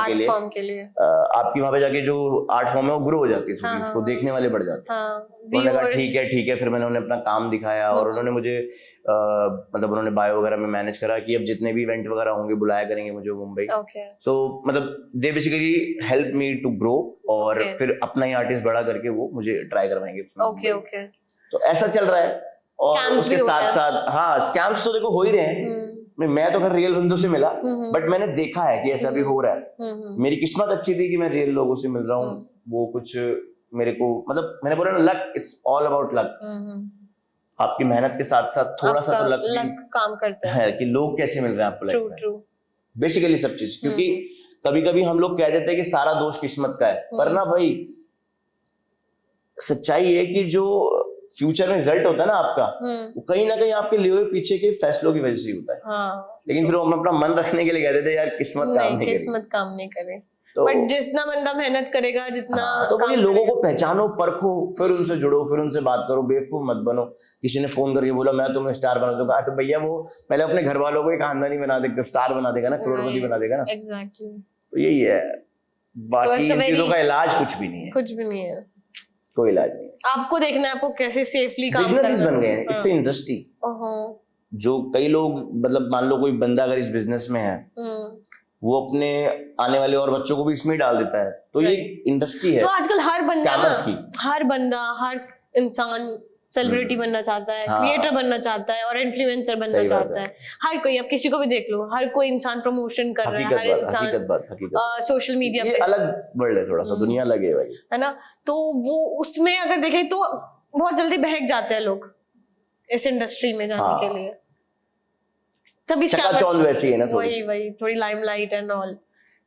के लिए। आपकी वहां पे जाके जो आर्ट फॉर्म है वो ग्रो हो जाती है थोड़ी, उसको देखने वाले बढ़ जाते हैं। उन्होंने कहा ठीक है। फिर मैंने उन्हें अपना काम दिखाया, और उन्होंने मुझे मतलब उन्होंने बायो वगैरह में मैनेज करा कि अब जितने भी इवेंट वगैरह होंगे बुलाया करेंगे मुझे मुंबई। सो मतलब they basically help me to grow, और फिर अपना ही आर्टिस्ट बड़ा करके वो मुझे ट्राई करवाएंगे। तो ऐसा चल रहा है। और उसके साथ साथ हाँ, स्कैम्स तो देखो हो ही रहे हैं। मैं तो खैर रियल बंदों से मिला, बट मैंने देखा है कि ऐसा भी हो रहा है। मेरी किस्मत अच्छी थी कि मैं रियल लोगों से मिल रहा हूँ। वो कुछ मेरे को, मतलब मैंने बोला ना, luck, it's all about luck. आपकी मेहनत के साथ साथ थोड़ा सा तो लक काम करता है कि लोग कैसे मिल रहे हैं आपको लाइफ में, बेसिकली सब चीज। क्योंकि कभी कभी हम लोग कह देते हैं कि सारा दोष किस्मत का है, पर ना भाई सच्चाई है कि जो फ्यूचर में रिजल्ट होता है ना आपका, वो कहीं ना कहीं आपके लिए हुए पीछे के फैसलों की वजह से ही होता है। लेकिन फिर हम अपना मन रखने के लिए कहते थे यार किस्मत काम नहीं करे। तो बट जितना बंदा मेहनत करेगा, जितना तो भाई लोगों को पहचानो, परखो, फिर उनसे जुड़ो, फिर उनसे बात करो, बेवकूफ मत बनो। किसी ने फोन करके बोला मैं तुम्हें स्टार बना दूंगा, तो भैया वो पहले अपने घर वालों को ही खानदानी बना देगा, स्टार बना देगा ना, करोड़पति बना देगा ना। एग्जैक्टली, तो यही है। बाकी इन चीजों का इलाज कुछ भी नहीं है, कोई इलाज नहीं। आपको देखना है आपको कैसे सेफली काम करना है। बिजनेसेस बन गए हैं, इट्स अ इंडस्ट्री। जो कई लोग, मतलब मान लो कोई बंदा अगर इस बिजनेस में है, वो अपने आने वाले और बच्चों को भी इसमें डाल देता है, तो ये इंडस्ट्री है। तो आजकल हर बंदा हर इंसान सेलिब्रिटी बनना चाहता है, क्रिएटर बनना चाहता है, और इन्फ्लुएंसर बनना चाहता है। हर कोई, अब किसी को भी देख लो, हर कोई इंसान प्रमोशन कर रहा है, हर इंसान सोशल मीडिया पे। अलग वर्ल्ड है, थोड़ा सा दुनिया अलग है ना। तो वो उसमें अगर देखें तो बहुत जल्दी बहक जाते हैं लोग इस इंडस्ट्री में जाने के लिए। तभी चकाचौंध वैसी है ना, वही थोड़ी लाइमलाइट एंड ऑल।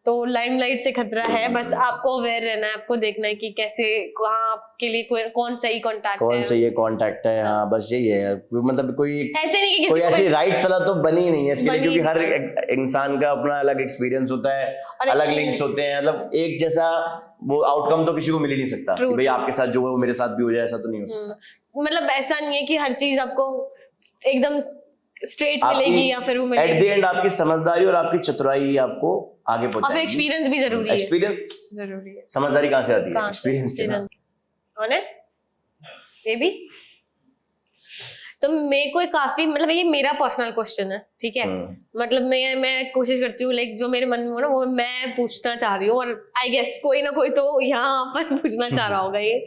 तो लाइमलाइट से खतरा है, बस आपको अवेयर रहना है, आपको देखना है कि कैसे, कहाँ आपके लिए कौन सही कांटेक्ट है। हाँ बस यही है। मतलब कोई ऐसे नहीं कि कोई ऐसी राइट सलाह तो बनी नहीं है इसके लिए, क्योंकि हर इंसान का अपना अलग एक्सपीरियंस होता है, अलग लिंक्स होते हैं। मतलब एक जैसा वो आउटकम तो किसी को मिल ही नहीं सकता कि भाई आपके साथ जो है वो मेरे साथ भी हो जाए, ऐसा तो नहीं हो सकता। मतलब ऐसा नहीं है कि हर चीज आपको एकदम स्ट्रेट मिलेगी या फिर वो मिलेगी। एट द एंड आपकी समझदारी और आपकी चतुराई आपको आगे पहुंचाएगी। और एक्सपीरियंस भी जरूरी है। एक्सपीरियंस जरूरी है। समझदारी कहाँ से आती है? एक्सपीरियंस से। कौन है ये भी? तो मेरे को काफी, मतलब ये मेरा पर्सनल क्वेश्चन है, ठीक है। मतलब मैं कोशिश करती हूँ, लाइक जो मेरे मन में हो ना वो मैं पूछना चाह रही हूँ, और आई गेस कोई ना कोई तो यहाँ पर पूछना चाह रहा होगा ये।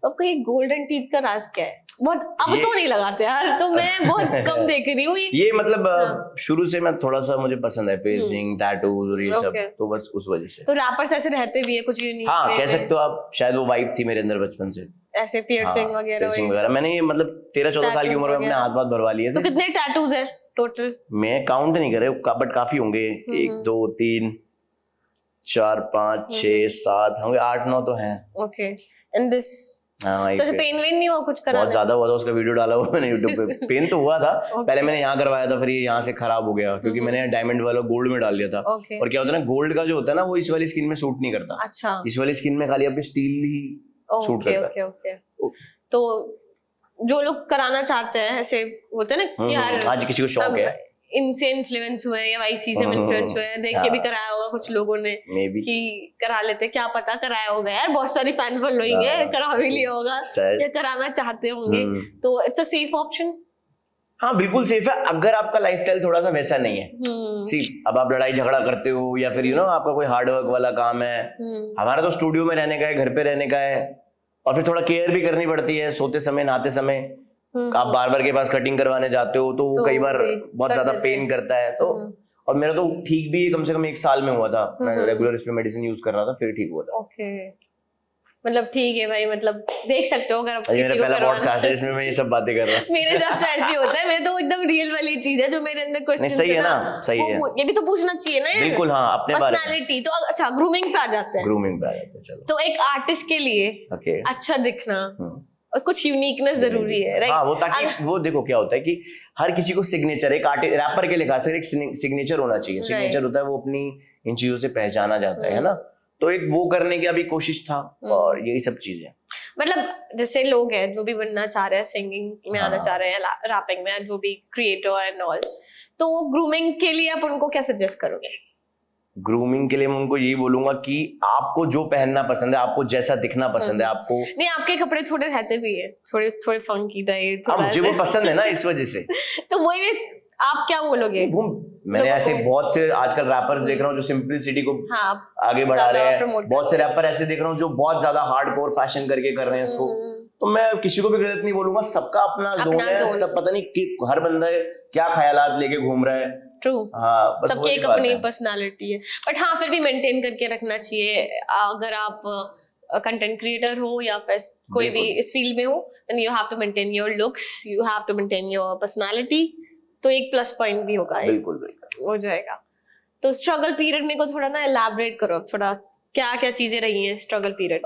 तो आपका ये गोल्डन टीथ का राज क्या है? बहुत अब तो नहीं लगाते यार, तो मैं बहुत कम देख रही हूँ ये मतलब शुरू से मैं थोड़ा सा, मुझे पसंद है पियर्सिंग, टैटूज और ये सब, तो बस उस वजह से। तो रैपर्स ऐसे रहते भी है कुछ यूनिक? हाँ कह सकते हो आप, शायद वो वाइब थी मेरे अंदर बचपन से, ऐसे पियर्सिंग वगैरह। मैंने ये मतलब 13-14 साल की उम्र में अपने हाथ भरवा लिए थे। तो कितने टैटूज है? टोटल? मैं काउंट नहीं करे बट काफी होंगे, 1 2 3 4 5 6 7 होंगे, 8 9 तो हैं। ओके, एंड दिस हाँ, तो पेन वेन नहीं हुआ कुछ कराने? बहुत ज्यादा हुआ था, उसका वीडियो डाला हुआ मैंने यूट्यूब पे। पेन तो हुआ था। पहले मैंने यहाँ करवाया था, फिर ये यहाँ से खराब हो गया क्योंकि मैंने डायमंड वाला गोल्ड में डाल लिया था। और क्या होता है ना, गोल्ड का जो होता है ना वो इस वाली स्किन में सूट नहीं करता। अच्छा, इस वाली स्किन में खाली आपकी स्टील ही सूट करता है। ओके। तो जो लोग कराना चाहते हैं, ऐसे होते हैं ना कि यार आज किसी को शौक है, इनसे इन्फ्लुएंस हुए या वाईसी से इन्फ्लुएंस हुए, देख के भी कराया होगा कुछ लोगों ने कि करा लेते, क्या पता कराया होगा यार, बहुत सारी फैन फॉलोइंग है, करा भी लिया होगा या कराना चाहते होंगे, तो इट्स अ सेफ ऑप्शन। हाँ बिल्कुल सेफ है, अगर आपका लाइफस्टाइल थोड़ा सा वैसा नहीं है। सी, अब आप लड़ाई झगड़ा करते हो या फिर आपका कोई हार्ड वर्क वाला काम है, हमारा तो स्टूडियो में रहने का है, घर पे रहने का है, और फिर थोड़ा केयर भी करनी पड़ती है, सोते समय नहाते समय आप बार्बर के पास कटिंग करवाने जाते हो तो वो कई बार बहुत ज्यादा पेन करता है। तो और मेरा तो ठीक भी कम से कम 1 साल में हुआ था, मैं रेगुलर इस पे मेडिसिन यूज कर रहा था, फिर ठीक हुआ था। ओके, मतलब ठीक है भाई, मतलब देख सकते हो अगर आप मेरा पहला पॉडकास्ट है जिसमें मैं ये सब बातें कर रहा हूँ। मेरे साथ तो ऐसे ही होता है, मेरे तो एकदम रियल वाली चीज है जो मेरे अंदर क्वेश्चन। सही है ना, सही है, ये भी तो पूछना चाहिए ना यार। बिल्कुल, हाँ, अपने बारे में। पर्सनालिटी तो अच्छा, ग्रूमिंग पे आ जाते हैं। ग्रूमिंग पे आ जाते हैं, चलो। तो एक आर्टिस्ट के लिए अच्छा दिखना और कुछ यूनिकनेस जरूरी है, राइट? हाँ, वो ताकि वो देखो क्या होता है कि हर किसी को सिग्नेचर, एक आर्टिस्ट रैपर के लिए खासकर एक सिग्नेचर होना चाहिए। सिग्नेचर होता है वो अपनी इन चीजों से पहचाना जाता है ना, तो एक वो करने की अभी कोशिश था और यही सब चीजें। मतलब जैसे लोग हैं जो भी बनना चाह रहे हैं, सिंगिंग में आना चाह रहे हैं, रैपिंग में, जो भी क्रिएटर एंड ऑल, तो ग्रूमिंग के लिए आप उनको क्या सजेस्ट करोगे? ग्रूमिंग के लिए मैं उनको यही बोलूंगा कि आपको जो पहनना पसंद है, आपको जैसा दिखना पसंद है, आपको नहीं, आपके कपड़े थोड़े रहते भी है, थोड़े थोड़े फंकी टाइप, मुझे वो पसंद है ना, इस वजह से। तो वही आप क्या बोलोगे? वो मैंने ऐसे बहुत से आजकल रैपर्स देख रहा हूँ जो सिंपलिसिटी को आगे बढ़ा रहे हैं, बहुत से रैपर ऐसे देख रहा हूँ जो बहुत ज्यादा हार्डकोर फैशन करके कर रहे हैं इसको। तो मैं किसी को भी गलत नहीं बोलूंगा, सबका अपना जोन है, सब पता नहीं कि हर बंदा क्या ख्यालात लेके घूम रहा है। ट्रू, हाँ, सबकी एक अपनी पर्सनालिटी है, बट हाँ फिर भी मेंटेन करके रखना चाहिए। अगर आप कंटेंट क्रिएटर हो या फिर कोई भी इस फील्ड में हो, then you have to maintain your looks, you have to maintain your personality, तो एक प्लस पॉइंट भी होगा, बिल्कुल हो जाएगा। तो स्ट्रगल पीरियड में को थोड़ा ना एलैबोरेट करो, थोड़ा क्या क्या चीजें रही हैं स्ट्रगल पीरियड?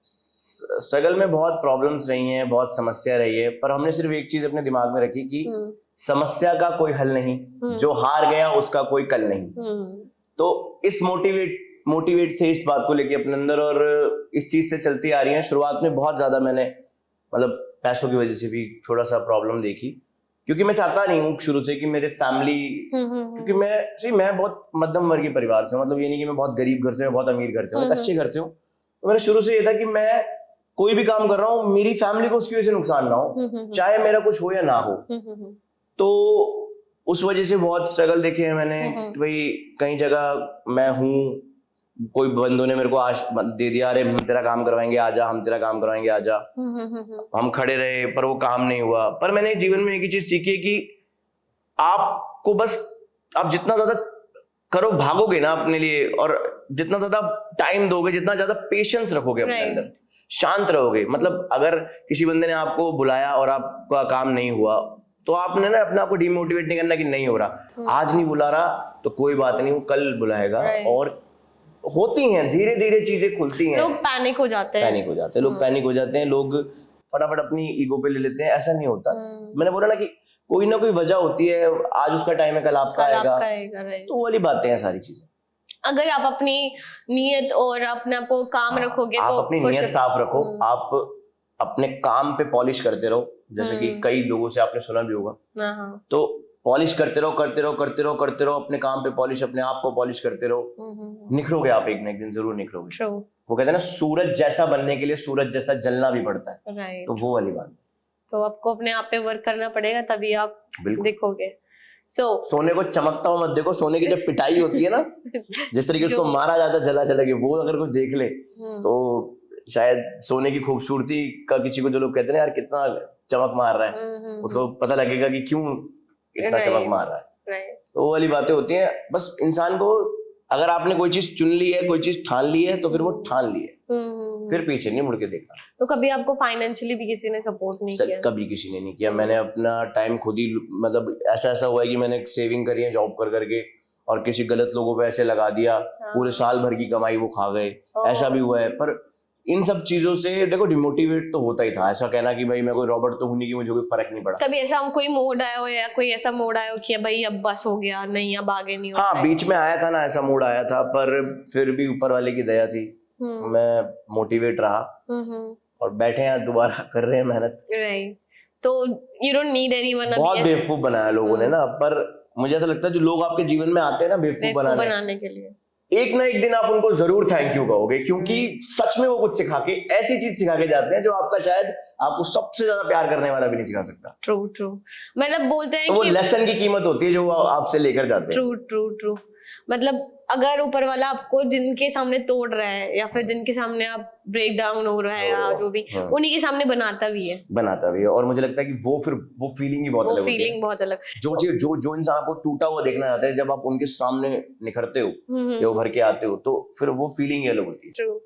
स्ट्रगल में बहुत प्रॉब्लम्स रही हैं, बहुत समस्या रही है, पर हमने सिर्फ एक चीज अपने दिमाग में रखी कि समस्या का कोई हल नहीं, जो हार गया उसका कोई कल नहीं। तो इस मोटिवेट थे इस बात को लेके अपने अंदर, और इस चीज से चलती आ रही है। शुरुआत में बहुत ज्यादा मैंने मतलब पैसों की वजह से भी थोड़ा सा प्रॉब्लम देखी, क्योंकि मैं चाहता नहीं हूँ शुरू से कि मेरे फैमिली, क्योंकि मैं बहुत मध्यम वर्गीय परिवार से हूँ, मतलब ये नहीं कि मैं बहुत गरीब घर से हूँ, बहुत अमीर घर से हूँ, अच्छे घर से हूँ। तो मेरा शुरू से ये था कि मैं कोई भी काम कर रहा हूँ मेरी फैमिली को उसकी वजह से नुकसान ना हो, चाहे मेरा कुछ हो या ना हो। तो उस वजह से बहुत स्ट्रगल देखे हैं मैंने। भाई कई जगह मैं हूँ, कोई बंदों ने मेरे को आज दे दिया, अरे हम तेरा काम करवाएंगे आजा, हम तेरा काम करवाएंगे आजा, हम खड़े रहे पर वो काम नहीं हुआ। पर मैंने जीवन में एक ही चीज सीखी है कि आपको बस आप जितना ज्यादा करो, भागोगे ना अपने लिए, और जितना ज्यादा टाइम दोगे, जितना ज्यादा पेशेंस रखोगे अपने अंदर, शांत रहोगे। मतलब अगर किसी बंदे ने आपको बुलाया और आपका काम नहीं हुआ, तो आपने ना अपने आप को डिमोटिवेट नहीं करना कि नहीं हो रहा, आज नहीं बुला रहा तो कोई बात नहीं, वो कल बुलाएगा। और होती हैं धीरे धीरे चीजें खुलती हैं। लोग पैनिक हो जाते हैं, लोग पैनिक हो जाते हैं, लोग फटाफट अपनी ईगो पे ले लेते हैं, ऐसा नहीं होता। मैंने बोला ना कि कोई ना कोई वजह होती है, आज उसका टाइम है, कल आपका आएगा। तो वो वाली बातें हैं सारी चीजें। अगर आप अपनी नीयत और अपने आप को काम रखोगे, आप तो अपनी नीयत साफ रखो, आप अपने काम पे पॉलिश करते रहो, जैसे कि कई लोगों से आपने सुना भी होगा, तो पॉलिश करते रहो अपने काम पे पॉलिश, अपने आप को पॉलिश करते रहो, निखरोगे आप, एक ना एक दिन जरूर निखरोगे। वो कहते हैं ना, सूरज जैसा बनने के लिए सूरज जैसा जलना भी पड़ता है, तो वो वाली बात। तो आपको अपने आप पे वर्क करना पड़ेगा, तभी आप दिखोगे। सोने को चमकता हुआ मत देखो, सोने की जब पिटाई होती है ना, जिस तरीके उसको मारा जाता है जला के, वो अगर कुछ देख ले तो शायद सोने की खूबसूरती का किसी को, जो लोग कहते हैं यार कितना चमक मार रहा है, उसको पता लगेगा कि क्यों इतना चमक मार रहा है। तो वो वाली बातें होती हैं। बस इंसान को, अगर आपने कोई चीज चुन ली है, कोई चीज ठान ली है, तो फिर वो ठान ली है, फिर पीछे नहीं मुड़ के देखा। तो कभी आपको फाइनेंशियली भी किसी ने सपोर्ट नहीं किया? कभी किसी ने नहीं किया। मैंने अपना टाइम खुद ही, मतलब ऐसा हुआ है कि मैंने सेविंग करी है जॉब कर करके और किसी गलत लोगों पे ऐसे लगा दिया, पूरे साल भर की कमाई वो खा गए, ऐसा भी हुआ है। पर इन सब चीजों से देखो डिमोटिवेट तो होता ही था, ऐसा कहना कि भाई मैं कोई रॉबर्ट तो हूं नहीं कि मुझे कोई फर्क नहीं पड़ा। कभी ऐसा कोई मोड आया हो या कोई ऐसा मोड आया हो कि भाई अब बस हो गया, नहीं अब आगे नहीं होता? हाँ, बीच में आया था ना, ऐसा मूड आया था, पर फिर भी ऊपर वाले की दया थी, मैं मोटिवेट रहा और बैठे हैं दोबारा कर रहे हैं मेहनत। राइट, तो यू डोंट नीड एनीवन। बहुत बेवकूफ बनाया लोगों ने ना, पर मुझे ऐसा लगता है जो लोग आपके जीवन में आते हैं ना बेवकूफ बनाने के लिए, एक ना एक दिन आप उनको जरूर थैंक यू कहोगे, क्योंकि सच में वो कुछ सिखा के, ऐसी चीज सिखा के जाते हैं जो आपका शायद आपको सबसे ज्यादा प्यार करने वाला भी नहीं सिखा सकता। ट्रू ट्रू, मतलब बोलते हैं तो वो लेसन की कीमत होती है जो वो आपसे लेकर जाते हैं। ट्रू ट्रू ट्रू, मतलब अगर ऊपर वाला आपको जिनके सामने तोड़ रहा है या फिर जिनके सामने आप ब्रेक डाउन हो रहा है या जो भी, उन्हीं के सामने बनाता भी है। और मुझे लगता है कि वो फीलिंग ही बहुत अलग होती है। फीलिंग बहुत अलग। जो इंसान आपको टूटा हुआ देखना चाहता है, जब आप उनके सामने निखरते हो या उभर के आते हो, तो फिर वो फीलिंग ही अलग होती है। ट्रू।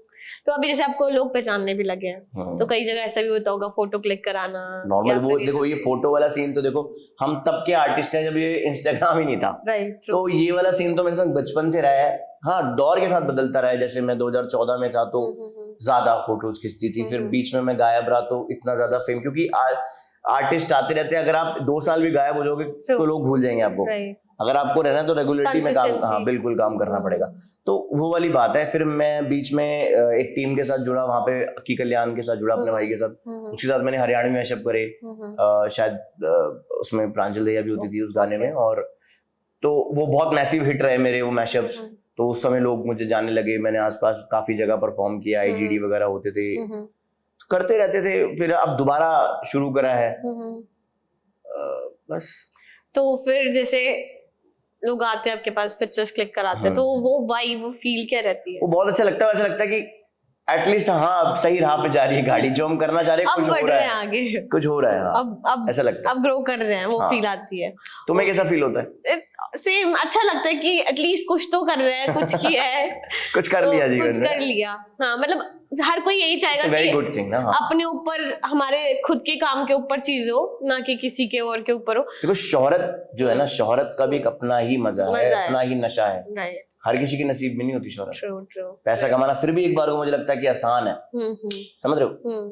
तो अभी जैसे आपको लोग पहचानने भी लगे हैं, तो कई जगह ऐसा भी होता होगा फोटो क्लिक कराना नॉर्मल, वो देखो ये फोटो वाला सीन तो देखो, हम तब के आर्टिस्ट हैं जब ये इंस्टाग्राम ही नहीं था। राइट। तो ये वाला सीन तो मेरे साथ बचपन से रहा है। हाँ, दौर के साथ बदलता रहा है। जैसे मैं 2014 में था तो ज्यादा फोटोज खिंचती थी, फिर बीच में मैं गायब रहा तो इतना ज्यादा फेम, क्योंकि आर्टिस्ट आते रहते हैं, अगर आप 2 साल भी गायब हो जाओगे तो लोग भूल जाएंगे आपको। अगर आपको रहना है तो रेगुलरिटी में काम, हाँ बिल्कुल काम करना पड़ेगा। तो वो वाली बात है। फिर मैं बीच में एक टीम के साथ जुड़ा, वहां पे अक्की कल्याण के साथ जुड़ा, अपने भाई के साथ। उसके साथ मैंने हरियाणवी मैशअप करे, शायद उसमें प्रांजल दया भी होती थी उस गाने में, और तो वो बहुत मैसिव हिट रहे मेरे वो मैशअप्स। तो उस समय लोग मुझे जानने लगे, मैंने आसपास काफी जगह परफॉर्म किया, IGD वगैरह होते थे, करते रहते थे। फिर अब दोबारा शुरू करा है, बस। तो फिर जैसे लोग आते हैं आपके पास, पिक्चर्स क्लिक कराते हैं, तो वो वाइब, वो फील क्या रहती है? वो बहुत अच्छा लगता है। वैसा लगता है कि एटलीस्ट हाँ अब सही राह पे जा रही है गाड़ी, जो हम करना चाह रहे हैं, कुछ हो रहा है आगे, कुछ हो रहा है। हाँ, अब ऐसा लगता है, अब ग्रो कर रहे हैं, वो फील आती है। तुम्हें कैसा फील होता है? सेम, अच्छा लगता है कि एटलीस्ट कुछ तो कर रहे हैं, कुछ किया है, कुछ कर लिया जीवन में, कुछ कर लिया। हाँ, मतलब हर कोई यही चाहेगा वेरी गुड थिंग ना। अपने ऊपर, हमारे खुद के काम के ऊपर चीज हो, ना कि किसी के और के ऊपर हो। देखो शोहरत जो है ना, शोहरत का भी एक अपना ही मजा है, अपना ही नशा है। हर किसी के नसीब में नहीं होती शोहरत। पैसा कमाना फिर भी एक बार को मुझे लगता है कि आसान है, समझ रहे हो,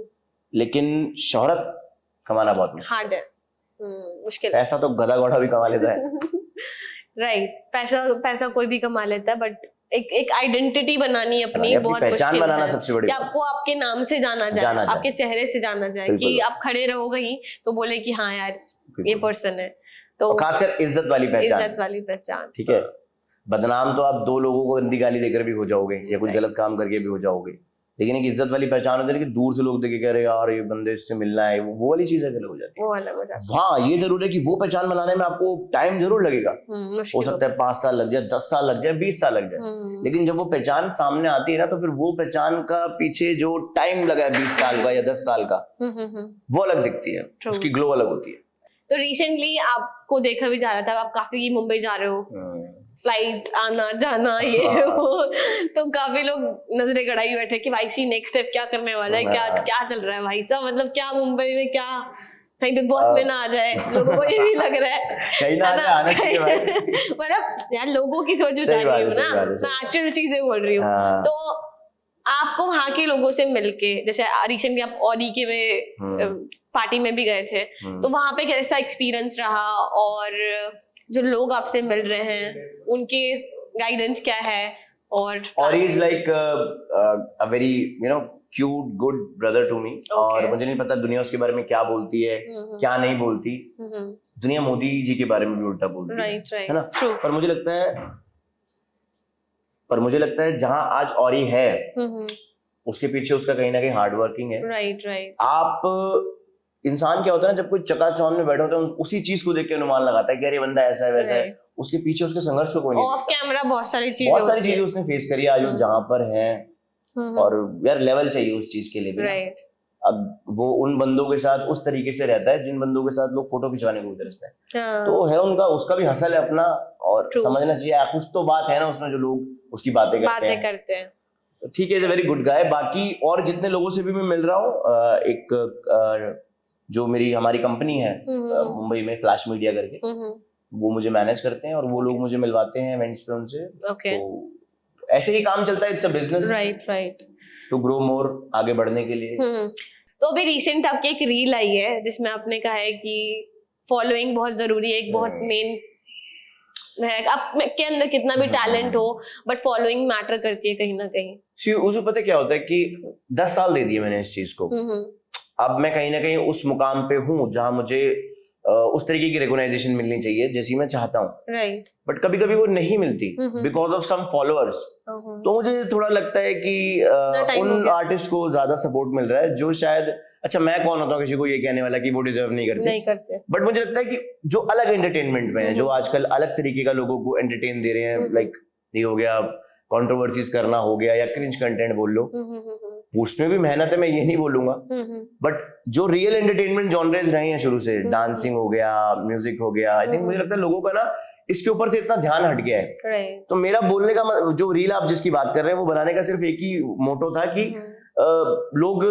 लेकिन शोहरत कमाना बहुत हार्ड है, मुश्किल। पैसा तो गधा घोड़ा भी कमा लेता है। राइट, पैसा कोई भी कमा लेता है, बट एक आइडेंटिटी बनानी अपनी बहुत पहचान बनाना सबसे बड़ी, कि आपको आपके नाम से जाना जाए, आपके चेहरे से जाना जाए, कि आप खड़े रहो कहीं तो बोले कि हाँ यार ये पर्सन है। तो खासकर इज्जत वाली पहचान, ठीक है। बदनाम तो आप 2 लोगों को गंदी गाली देकर भी हो जाओगे या कुछ गलत काम करके भी हो जाओगे, लेकिन एक इज्जत वाली पहचान होती है कि दूर से लोग देख के कह रहे यार ये बंदे इससे मिलना है, वो वाली चीज अलग हो जाती है, वो अलग हो जाती है। हाँ, ये जरूर है कि वो पहचान बनाने में आपको टाइम जरूर लगेगा, हो सकता है 5 साल लग जाए, 10 साल लग जाए, 20 साल लग जाए, लेकिन जब वो पहचान सामने आती है ना, तो फिर वो पहचान का पीछे जो टाइम लगा है 20 साल का या 10 साल का, वो अलग दिखती है, उसकी ग्लो अलग होती है। तो रिसेंटली आपको देखा भी जा रहा था, आप काफी मुंबई जा रहे हो, फ्लाइट आना जाना ये वो, तो काफी लोग नजरें गड़ाई बैठे कि भाई सी नेक्स्ट स्टेप क्या करने वाला है, क्या चल रहा है भाई साहब, मतलब क्या मुंबई में, क्या कहीं बिग बॉस में ना आ जाए, लोगों को ये भी लग रहा है कहीं ना आना चाहिए भाई। मतलब यार लोगों की सोच बता रही हूँ ना, मैं एक्चुअल चीजें बोल रही हूँ। तो आपको वहाँ के लोगों से मिलके, जैसे रिसेंटली आप ऑडी के में पार्टी में भी गए थे, तो वहाँ पे कैसा एक्सपीरियंस रहा, और जो लोग आपसे मिल रहे हैं उनके गाइडेंस क्या है? और he is like a very cute good brother to me, और मुझे नहीं पता दुनिया उसके बारे में क्या बोलती है, क्या नहीं बोलती। दुनिया मोदी जी के बारे में भी उल्टा बोलती है ना, पर मुझे लगता है जहां आज औरी है उसके पीछे उसका कहीं ना कहीं हार्ड वर्किंग है। राइट। आप इंसान क्या होता है ना, जब कोई चकाचौंध में बैठा होता है उसी चीज को देख के अनुमान लगाता है कि अरे बंदा ऐसा है वैसा है, उसके पीछे उसके संघर्ष को कोई नहीं, ऑफ कैमरा बहुत सारी चीजें उसने फेस करी आज वो जहां पर है, और यार लेवल चाहिए उस चीज के लिए भी। अब वो उन बंदों के साथ उस तरीके से रहता है जिन बंदों के साथ लोग फोटो खिंचवाने को तरसते हैं, तो है उनका, उसका भी हसल है अपना, और समझना चाहिए कुछ तो बात है ना उसमें जो लोग उसकी बातें करते हैं। ठीक है, is a very good guy. बाकी और जितने लोगों से भी मैं मिल रहा हूँ, एक जो हमारी कंपनी है मुंबई में, फ्लैश मीडिया करके, वो मुझे मैनेज करते हैं और वो लोग मुझे मिलवाते हैं इवेंट्स पे उनसे। तो ऐसे ही काम चलता है, it's a business, right, to grow more, आगे बढ़ने के लिए। तो अभी रिसेंट आपकी एक रील आई है जिसमें आपने कहा है कि फॉलोइंग बहुत जरूरी है, एक बहुत मेन है। आप के अंदर कितना भी टैलेंट हो, बट फॉलोइंग मैटर करती है कहीं ना कहीं। उसको पता क्या होता है कि 10 साल दे दिए मैंने इस चीज को। अब मैं कहीं ना कहीं उस मुकाम पे हूँ जहां मुझे उस तरीके की रिकॉग्नाइजेशन मिलनी चाहिए जैसी मैं चाहता हूँ। राइट। बट कभी कभी वो नहीं मिलती बिकॉज ऑफ सम फॉलोअर्स। तो मुझे थोड़ा लगता है कि उन आर्टिस्ट को ज्यादा सपोर्ट मिल रहा है जो शायद, अच्छा मैं कौन होता हूँ किसी को ये कहने वाला कि वो डिजर्व नहीं करते। बट मुझे लगता है कि जो अलग एंटरटेनमेंट में है, जो आजकल अलग तरीके का लोगों को एंटरटेन दे रहे हैं, लाइक ये हो गया कंट्रोवर्सीज करना हो गया या क्रिंज कंटेंट बोल लो, उसमें भी मेहनत है, मैं ये नहीं बोलूंगा। बट जो रियल एंटरटेनमेंट जॉनरेज रहे हैं शुरू से, डांसिंग हो गया, म्यूजिक हो गया, आई थिंक मुझे लगता है लोगों का ना इसके ऊपर से इतना ध्यान हट गया है। तो मेरा बोलने का जो रील आप जिसकी बात कर रहे हैं वो बनाने का सिर्फ एक ही मोटो था कि लोग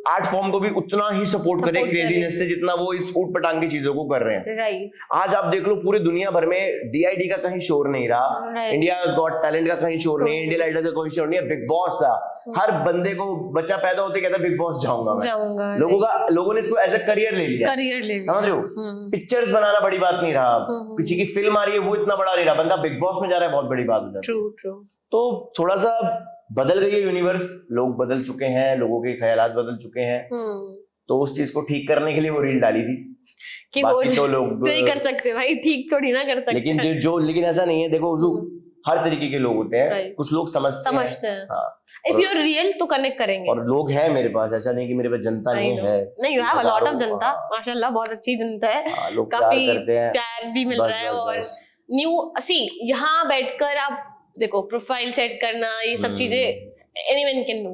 आर्ट फॉर्म को भी उतना ही सपोर्ट करें क्रेजीनेस से जितना वो इस ऊट पटांग की चीजों को कर रहे हैं। आज आप देख लो पूरी दुनिया भर में डीआईडी का कहीं शोर नहीं रहा, इंडिया हैज गॉट टैलेंट का कहीं शोर नहीं है, इंडियन आइडल का कोई शोर नहीं है, बिग बॉस का हर बंदे को बच्चा पैदा होते कहता बिग बॉस जाऊंगा मैं। लोगों ने इसको एज ए करियर ले लिया, समझ रहे हो? पिक्चर्स बनाना बड़ी बात नहीं रहा, किसी की फिल्म आ रही है वो इतना बड़ा नहीं रहा, बंदा बिग बॉस में जा रहा है बहुत बड़ी बात हो जाती है। तो थोड़ा सा बदल गई है यूनिवर्स, लोग बदल चुके हैं, लोगों के ख्यालात बदल चुके हैं। तो उस चीज को ठीक करने के लिए वो रील डाली थी कि बाकी तो लोग नहीं कर सकते भाई, ठीक थोड़ी ना कर सकते। लेकिन ऐसा नहीं है, देखो हर तरीके के लोग होते हैं, कुछ लोग समझते हैं। इफ यू आर रियल तो कनेक्ट करेंगे। और लोग हैं मेरे पास, ऐसा नहीं कि मेरे पास जनता नहीं है। नहीं, you have a lot of जनता, माशाल्लाह बहुत अच्छी जनता है, लोग काफी प्यार करते हैं, प्यार भी मिल रहा है। और न्यू यहाँ बैठकर आप देखो प्रोफाइल सेट करना, ये सब चीजें एनीवन कैन डू।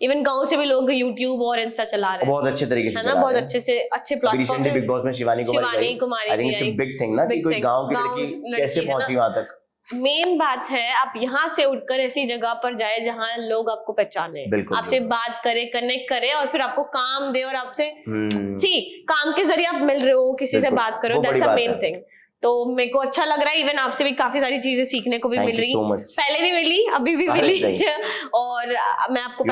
इवन गांव से भी लोग YouTube और इंस्टा चला रहे हैं बहुत अच्छे तरीके से, है ना, बहुत अच्छे प्लेटफॉर्म पे। बिग बॉस में Shivani Kumari I think it's a big thing ना कि कोई गांव की लड़की कैसे पहुंची वहां तक। मेन बात है आप यहाँ से उठकर ऐसी जगह पर जाए जहाँ लोग आपको पहचाने, आपसे बात करे, कनेक्ट करे और फिर आपको काम दे और आपसे काम के जरिए आप मिल रहे हो, किसी से बात करो, दैट्स अ मेन थिंग। तो मेरे को अच्छा लग रहा है, इवन आपसे भी काफी सारी चीजें सीखने को भी मिल रही, पहले भी मिली, अभी भी मिली और मैं आपको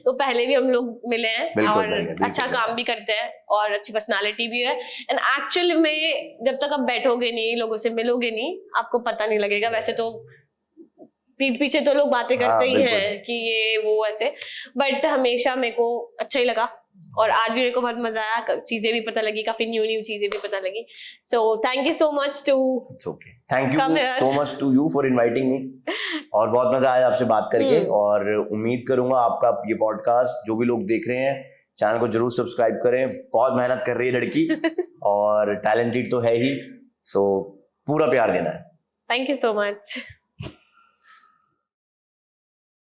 तो पहले भी हम लोग मिले हैं और अच्छा काम भी करते हैं और अच्छी पर्सनालिटी भी है। एंड एक्चुअली में जब तक आप बैठोगे नहीं, लोगों से मिलोगे नहीं, आपको पता नहीं लगेगा। वैसे तो पीठ पीछे तो लोग बातें करते ही हैं कि ये वो ऐसे, बट हमेशा मेरे को अच्छा ही लगा और आज भी मेरे को बहुत मजा आया, चीजें भी पता लगी, काफी न्यू चीजें भी पता लगी। So thank you so much to thank you so much to you for inviting me. और बहुत मजा आया आपसे बात करके और उम्मीद करूंगा आपका ये पॉडकास्ट जो भी लोग देख रहे हैं चैनल को जरूर सब्सक्राइब करें। बहुत मेहनत कर रही है लड़की और टैलेंटेड तो है ही, सो पूरा प्यार देना है। Thank you so much.